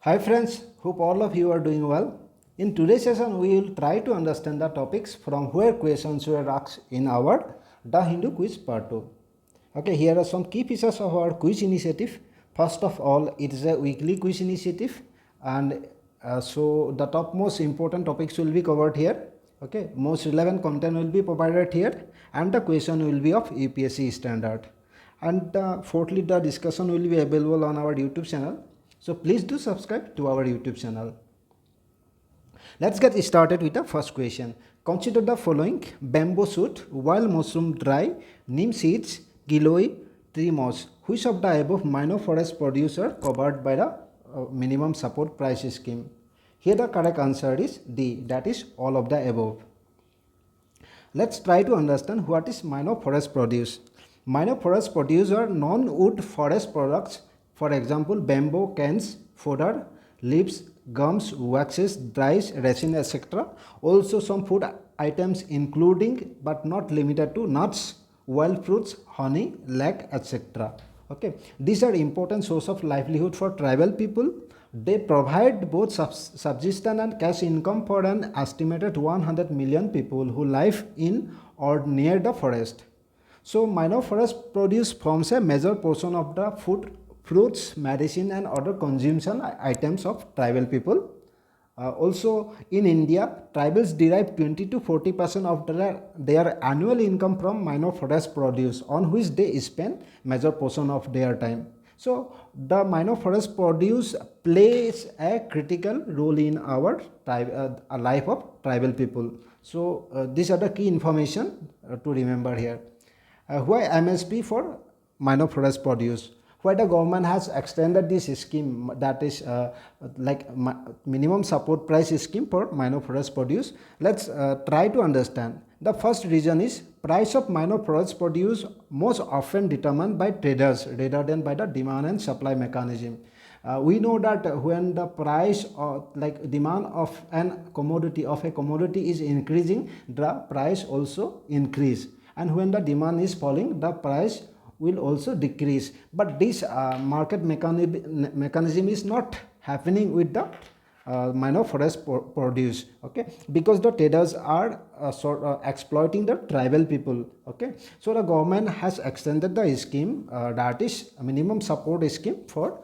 Hi friends, hope all of you are doing well. In today's session, we will try to understand the topics from where questions were asked in our The Hindu Quiz Part 2. Okay, here are some key features of our quiz initiative. First of all, it is a weekly quiz initiative, and so the top most important topics will be covered here. Okay, most relevant content will be provided here, and the question will be of UPSC standard. And fourthly, the discussion will be available on our YouTube channel. So please do subscribe to our YouTube channel. Let's get started with the first question. Consider the following: bamboo shoot, wild mushroom dry, neem seeds, giloi, tree moss. Which of the above minor forest producer covered by the minimum support price scheme? Here the correct answer is D, that is all of the above. Let's try to understand what is minor forest produce. Minor forest produce are non-wood forest products, for example bamboo, canes, fodder, leaves, gums, waxes, dyes, resin, etc. Also some food items including but not limited to nuts, wild fruits, honey, lac, etc. Okay, these are important source of livelihood for tribal people. They provide both subsistence and cash income for an estimated 100 million people who live in or near the forest. So minor forest produce forms a major portion of the food, fruits, medicine and other consumption items of tribal people. Also in India, tribals derive 20 to 40% of their annual income from minor forest produce, on which they spend major portion of their time. So the minor forest produce plays a critical role in our life of tribal people. So these are the key information to remember here. Why MSP for minor forest produce? Why the government has extended this scheme, that is minimum support price scheme for minor forest produce? Let's try to understand. The first reason is price of minor forest produce most often determined by traders rather than by the demand and supply mechanism. We know that when the price or demand of a commodity is increasing, the price also increase, and when the demand is falling, the price will also decrease. But this market mechanism is not happening with the minor forest produce, okay, because the traders are exploiting the tribal people. Okay, so the government has extended the scheme, that is minimum support scheme for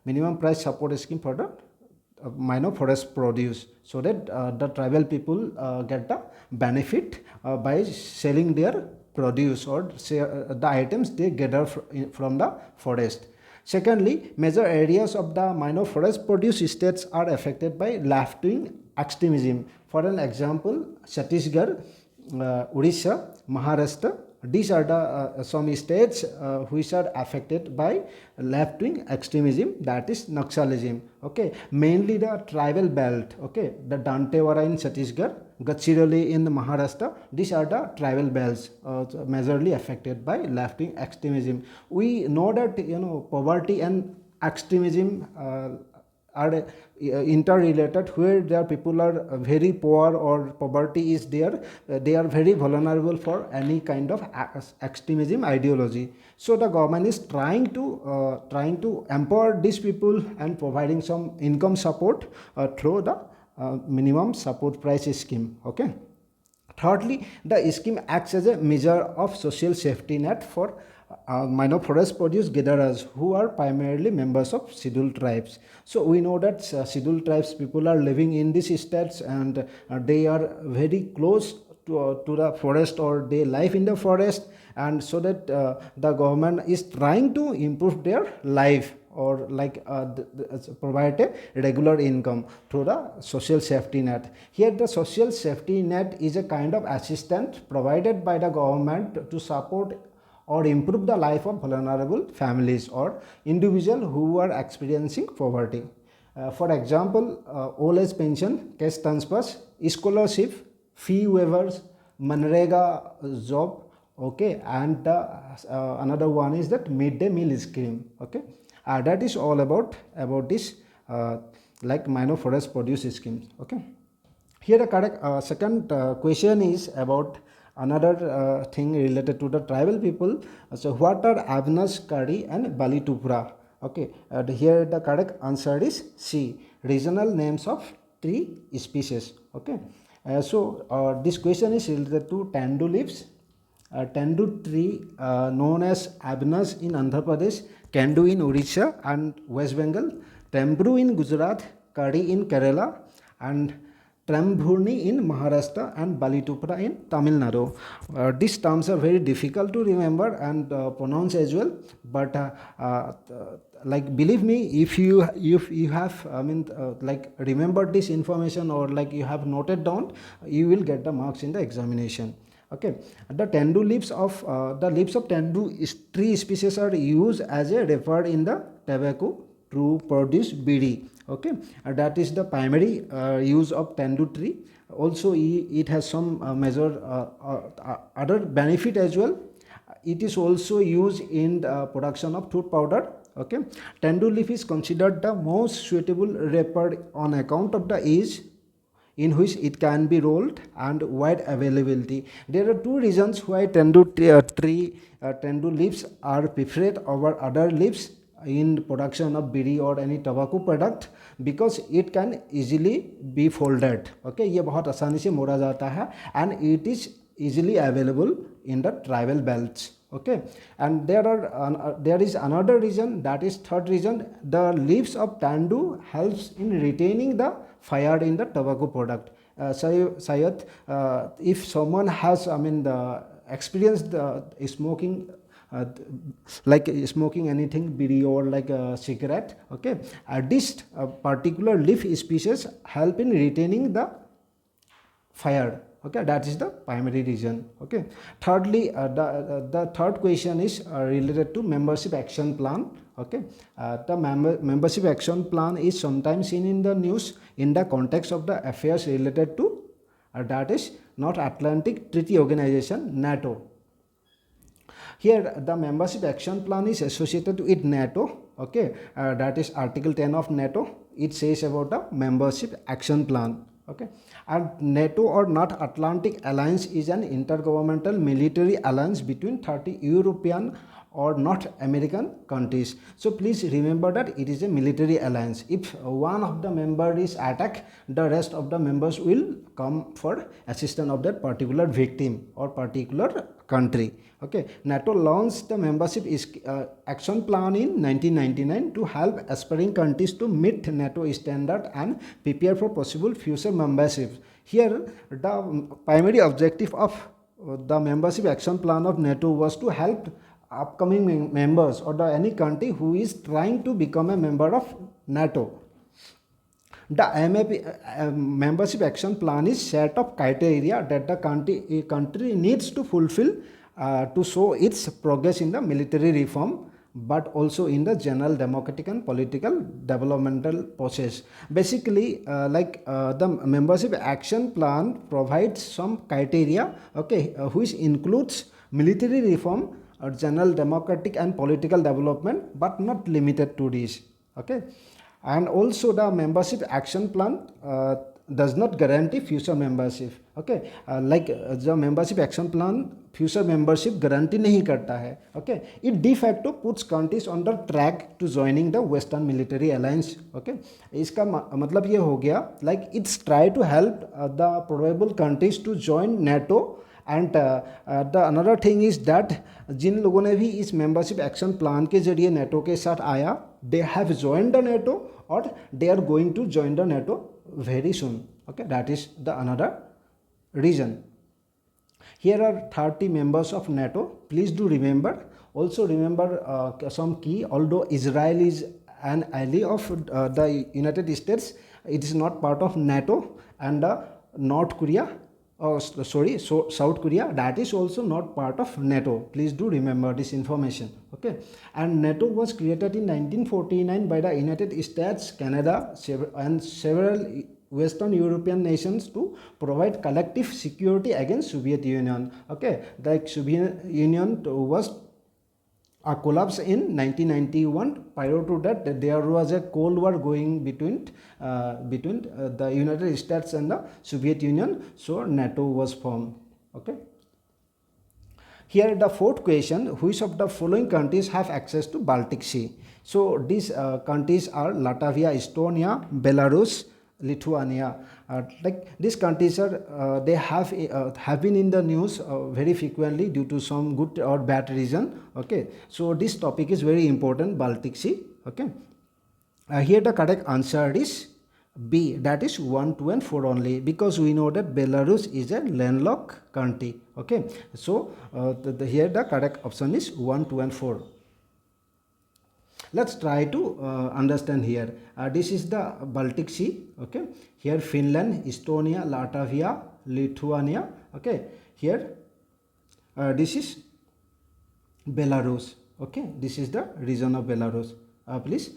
minimum price support scheme for the minor forest produce, so that the tribal people get the benefit by selling their produce or the items they gather from the forest. Secondly, major areas of the minor forest produce states are affected by left-wing extremism. For an example, Chhattisgarh, Odisha, Maharashtra. These are the some states which are affected by left-wing extremism, that is Naxalism. Okay, mainly the tribal belt. Okay, the Dantewara in Chhattisgarh, Gadchiroli in Maharashtra. These are the tribal belts majorly affected by left-wing extremism. We know that poverty and extremism are interrelated. Where their people are very poor or poverty is there, they are very vulnerable for any kind of extremism ideology. So the government is trying to empower these people and providing some income support through the minimum support price scheme. Okay, thirdly, the scheme acts as a measure of social safety net for minor forest produce gatherers who are primarily members of scheduled tribes. So we know that scheduled tribes people are living in these states, and they are very close to the forest, or they live in the forest, and so that the government is trying to improve their life, or provide a regular income through the social safety net. Here the social safety net is a kind of assistance provided by the government to support or improve the life of vulnerable families or individuals who are experiencing poverty. For example, old age pension, cash transfers, scholarship, fee waivers, Manrega job. Okay, and another one is that midday meal scheme. Okay, that is all about this minor forest produce schemes. Okay, here the correct second question is about another thing related to the tribal people. So what are Avnas Kari and Balitupra? Okay, here the correct answer is C, regional names of tree species. Okay, this question is related to tendu leaves. Tendu tree known as Abnas in Andhra Pradesh, Kendu in Odisha and West Bengal, Tembru in Gujarat, Kadi in Kerala, and Trambhurni in Maharashtra and Balitupra in Tamil Nadu. These terms are very difficult to remember and pronounce as well, but like believe me, if you have like remembered this information, or like you have noted down, you will get the marks in the examination. Okay, the tendu leaves of tendu tree species are used as a wrapper in the tobacco to produce bidi. Okay, that is the primary use of tendu tree. Also it has some major other benefit as well. It is also used in the production of tooth powder. Okay, tendu leaf is considered the most suitable wrapper on account of the age in which it can be rolled and wide availability. There are two reasons why tendu leaves are preferred over other leaves in production of bidi or any tobacco product, because it can easily be folded. Okay, ये बहुत आसानी से मोड़ा जाता है and it is easily available in the tribal belts. Okay, and there is another reason, that is third reason, the leaves of tendu helps in retaining the fire in the tobacco product. Sayed, if someone has the experienced smoking, like smoking anything, bidi or like a cigarette, okay, this particular leaf species help in retaining the fire. Okay, that is the primary reason. Okay, thirdly, the third question is related to membership action plan. Okay, the membership action plan is sometimes seen in the news in the context of the affairs related to that is North Atlantic Treaty Organization, NATO. Here the membership action plan is associated with NATO. Okay, that is Article 10 of NATO. It says about the membership action plan. Okay, and NATO or North Atlantic Alliance is an intergovernmental military alliance between 30 European or North American countries. So please remember that it is a military alliance. If one of the members is attacked, the rest of the members will come for assistance of that particular victim or particular country. Okay, NATO launched the membership action plan in 1999 to help aspiring countries to meet NATO standard and prepare for possible future membership. Here the primary objective of the membership action plan of NATO was to help upcoming members or any country who is trying to become a member of NATO. The membership action plan is set of criteria that the country needs to fulfill to show its progress in the military reform, but also in the general democratic and political developmental process. Basically, the membership action plan provides some criteria, okay, which includes military reform, general democratic and political development, but not limited to this. Okay, and also the membership action plan does not guarantee future membership. Okay, the membership action plan future membership guarantee नहीं करता है. Okay, it de facto puts countries on the track to joining the Western military alliance. Okay, इसका मतलब ये हो गया, like it's try to help the probable countries to join NATO. And the another thing is that जिन लोगों ने भी इस मेंबरशिप एक्शन प्लान के जरिए नेटो के साथ आया, they have join the NATO और they are going to join the NATO very soon. Okay, that is the another reason. Here are 30 members of NATO. Please do remember. Also remember some key. Although Israel is an ally of the United States, it is not part of NATO. And North Korea, South Korea, that is also not part of NATO. Please do remember this information. Okay, and NATO was created in 1949 by the United States, Canada, and several Western European nations to provide collective security against Soviet Union. Okay, the Soviet Union was collapsed in 1991. Prior to that, there was a Cold War going between the United States and the Soviet Union. So NATO was formed. Okay. Here the fourth question, which of the following countries have access to Baltic Sea? So these countries are Latvia, Estonia, Belarus, Lithuania. Like these countries are they have been in the news very frequently due to some good or bad reason. Okay, so this topic is very important, Baltic Sea. Okay, here the correct answer is B, that is 1, 2 and 4 only, because we know that Belarus is a landlocked country. Okay, so here the correct option is 1, 2 and 4. Let's try to understand here. This is the Baltic Sea. Okay, here Finland, Estonia, Latvia, Lithuania. Okay, here this is Belarus. Okay, this is the region of Belarus. Please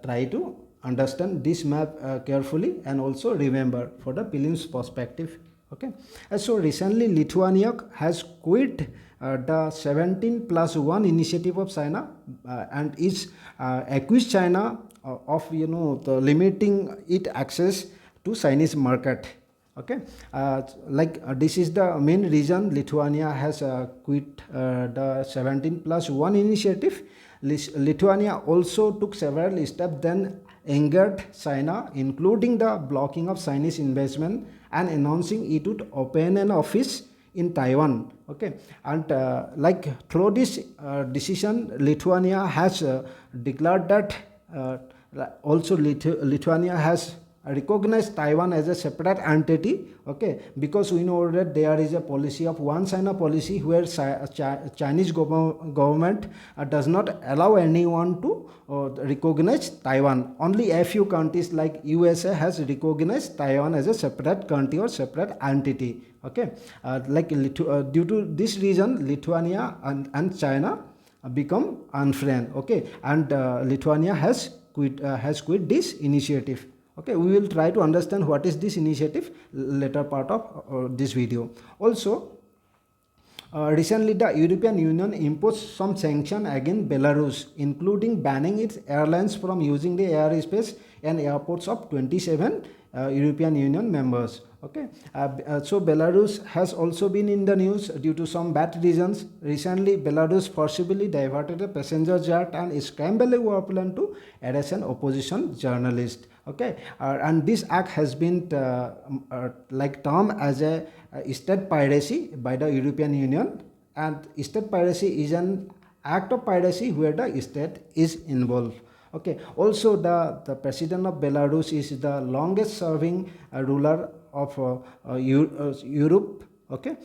try to understand this map carefully and also remember for the prelims perspective. Okay, so recently Lithuania has quit the 17+1 initiative of China and is accused China of the limiting its access to Chinese market. Okay, this is the main reason Lithuania has quit the 17+1 initiative. Lithuania also took several steps then angered China, including the blocking of Chinese investment and announcing it would open an office in Taiwan. Okay, and through this decision, Lithuania has declared that also Lithuania has recognize Taiwan as a separate entity. Okay, because we know that there is a policy of one China policy where Chinese government does not allow anyone to recognize Taiwan. Only a few countries like USA has recognized Taiwan as a separate country or separate entity. Okay, due to this reason, Lithuania and China become unfriend. Okay, and Lithuania has quit this initiative. Okay, we will try to understand what is this initiative later part of this video. Also, recently the European Union imposed some sanction against Belarus, including banning its airlines from using the airspace and airports of 27 European Union members. Okay, so Belarus has also been in the news due to some bad reasons. Recently, Belarus forcibly diverted a passenger jet and scrambled a warplane to arrest an opposition journalist. Okay, and this act has been termed as a state piracy by the European Union, and state piracy is an act of piracy where the state is involved. Okay, also the president of Belarus is the longest serving ruler of Europe. Okay,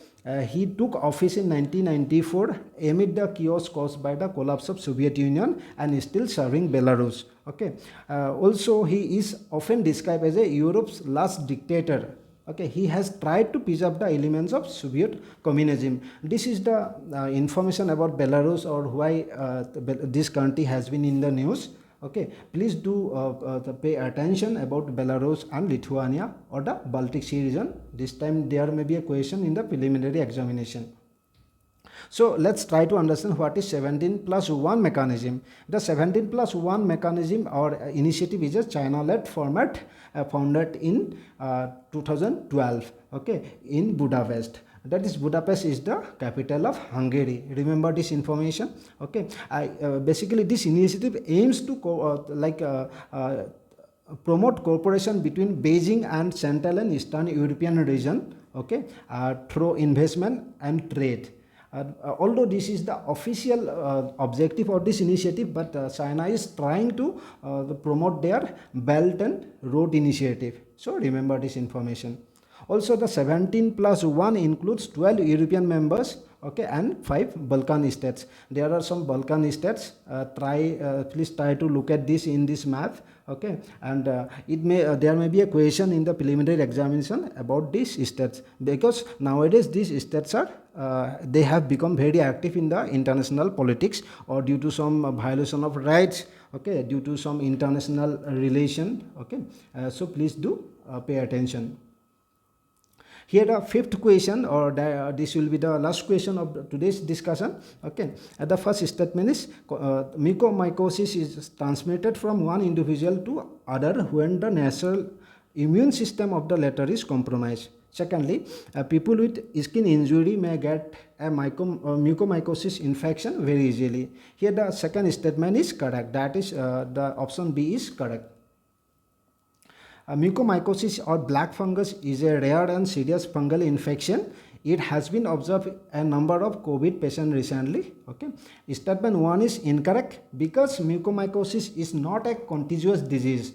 he took office in 1994 amid the chaos caused by the collapse of Soviet Union and is still serving Belarus. Okay, also he is often described as a Europe's last dictator. Okay, he has tried to preserve the elements of Soviet communism. This is the information about Belarus or why this country has been in the news. Okay, please do pay attention about Belarus and Lithuania or the Baltic Sea region. This time there may be a question in the preliminary examination. So let's try to understand what is 17+1 mechanism. The 17+1 mechanism or initiative is a China-led format founded in 2012. Okay, in Budapest. That is, Budapest is the capital of Hungary. Remember this information. Okay, basically this initiative aims to promote cooperation between Beijing and Central and Eastern European region. Okay, through investment and trade. Although this is the official objective of this initiative, but China is trying to promote their Belt and Road initiative. So remember this information. Also, the 17+1 includes 12 European members, okay, and 5 Balkan states. There are some Balkan states. Please try to look at this in this map, okay, and there may be a question in the preliminary examination about these states, because nowadays these states are they have become very active in the international politics or due to some violation of rights, okay, due to some international relation, okay. So please do pay attention. Here the fifth question, or this will be the last question of today's discussion. Okay, the first statement is mucormycosis is transmitted from one individual to other when the natural immune system of the latter is compromised. Secondly, people with skin injury may get a mucormycosis infection very easily. Here the second statement is correct, that is the option B is correct. Mucormycosis or black fungus is a rare and serious fungal infection. It has been observed a number of COVID patients recently. Okay, statement 1 is incorrect because mucormycosis is not a contagious disease.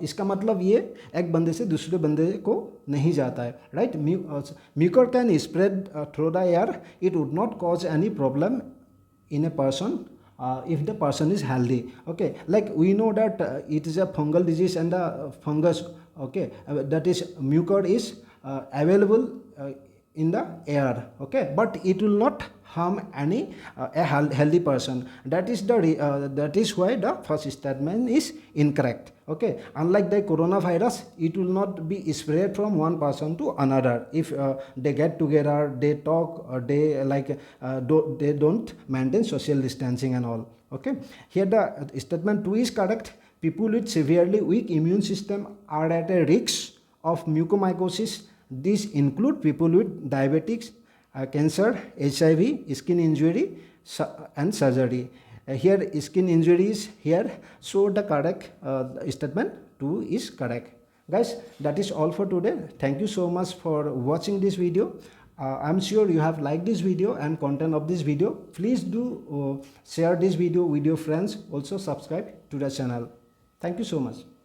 इसका मतलब ये एक बंदे से दूसरे बंदे को नहीं जाता है, right. Mucor can spread through the air. It would not cause any problem in a person if the person is healthy. Okay, like we know that it is a fungal disease and the fungus, okay, that is mucor is available in the air, okay, but it will not harm any a healthy person. That is why the first statement is incorrect. Okay, unlike the coronavirus, it will not be spread from one person to another. If they get together, they talk, or they they don't maintain social distancing and all. Okay, here the statement 2 is correct. People with severely weak immune system are at a risk of mucormycosis. These include people with diabetics, cancer, HIV, skin injury, and surgery. Here skin injuries here, so the correct statement 2 is correct. Guys, that is all for today. Thank you so much for watching this video. I'm sure you have liked this video and content of this video. Please do share this video with your friends. Also subscribe to the channel. Thank you so much.